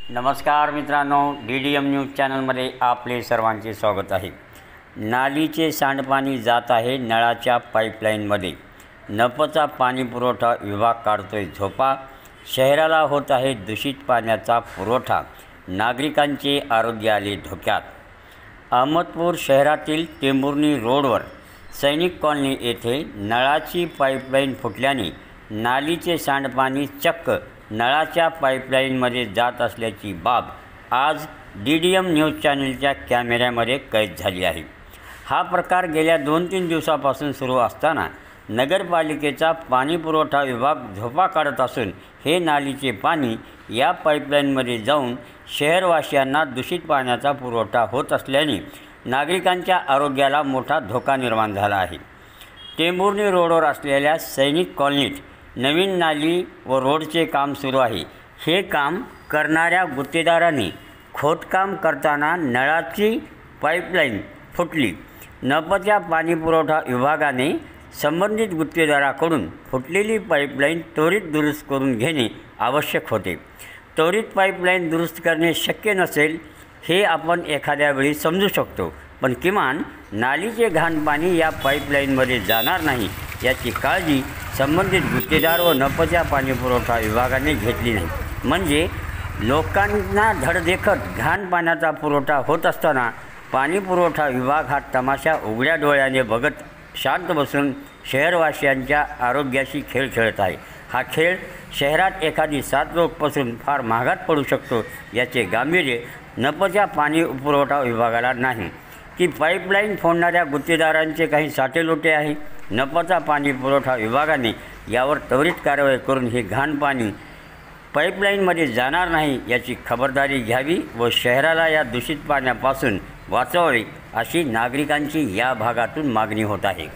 नमस्कार मित्रांनो, DDM news चॅनलमध्ये आपले सर्वांचे स्वागत आहे। नालीचे सांडपाणी जात आहे नळाच्या पाईपलाईनमध्ये। नफचा पाणी पुरवठा विभाग काढतोय झोपा। शहराला होत आहे दूषित पाण्याचा पुरवठा। नागरिकांचे आरोग्य आले धोक्यात। अहमदपूर शहरातील टेंभुर्णी रोडवर सैनिक कॉलनी येथे नळाची पाईपलाईन फुटल्याने नालीचे सांडपाणी चक्क नळाच्या पाईपलाईनमध्ये जात असल्याची बाब आज DDM न्यूज चॅनलच्या कॅमेऱ्यामध्ये कैद झाली आहे। हा प्रकार गेल्या 2-3 दिवसापासून सुरू असताना नगरपालिकेचा पाणी पुरवठा विभाग झोपा काढत असून हे नालीचे पाणी या पाईपलाईनमध्ये जाऊन शहरवासियांना दूषित पाण्याचा पुरवठा होत असल्याने नागरिकांच्या आरोग्याला मोठा धोका निर्माण झाला आहे। टेंभुर्णी रोडवर असलेल्या सैनिक कॉलनीत नवीन नाली व रोडचे काम सुरू आहे। हे काम करणाऱ्या गुत्तेदारांनी खोदकाम करताना नळाची पाईपलाईन फुटली। नफच्या पाणी पुरवठा विभागाने संबंधित गुत्तेदाराकडून फुटलेली पाईपलाईन त्वरित दुरुस्त करून घेणे आवश्यक होते। त्वरित पाईपलाईन दुरुस्त करणे शक्य नसेल हे आपण एखाद्या वेळी समजू शकतो, पण किमान नालीचे घाण पाणी या पाईपलाईनमध्ये जाणार नाही याची काळजी संबंधित गुत्तेदार व नफच्या पाणी पुरवठा विभागाने घेतली नाही। म्हणजे लोकांना धडदेखत घाण पाण्याचा पुरवठा होत असताना पाणी पुरवठा विभाग हा तमाशा उघड्या डोळ्याने बघत शांत बसून शहरवासियांच्या आरोग्याशी खेळ खेळत आहे। हा खेळ शहरात एखादी साथ रोग पसरून फार महागात पडू शकतो याचे गांभीर्य नफच्या पाणी पुरवठा विभागाला नाही की पाईपलाईन फोडणाऱ्या गुत्तेदारांचे काही साटेलोटे आहे। नफचा पाणी पुरवठा विभागाने यावर त्वरित कारवाई करून हे घाण पाणी पाईपलाईनमध्ये जाणार नाही याची खबरदारी घ्यावी व शहराला या दूषित पाण्यापासून वाचवावे अशी नागरिकांची या भागातून मागणी होत आहे।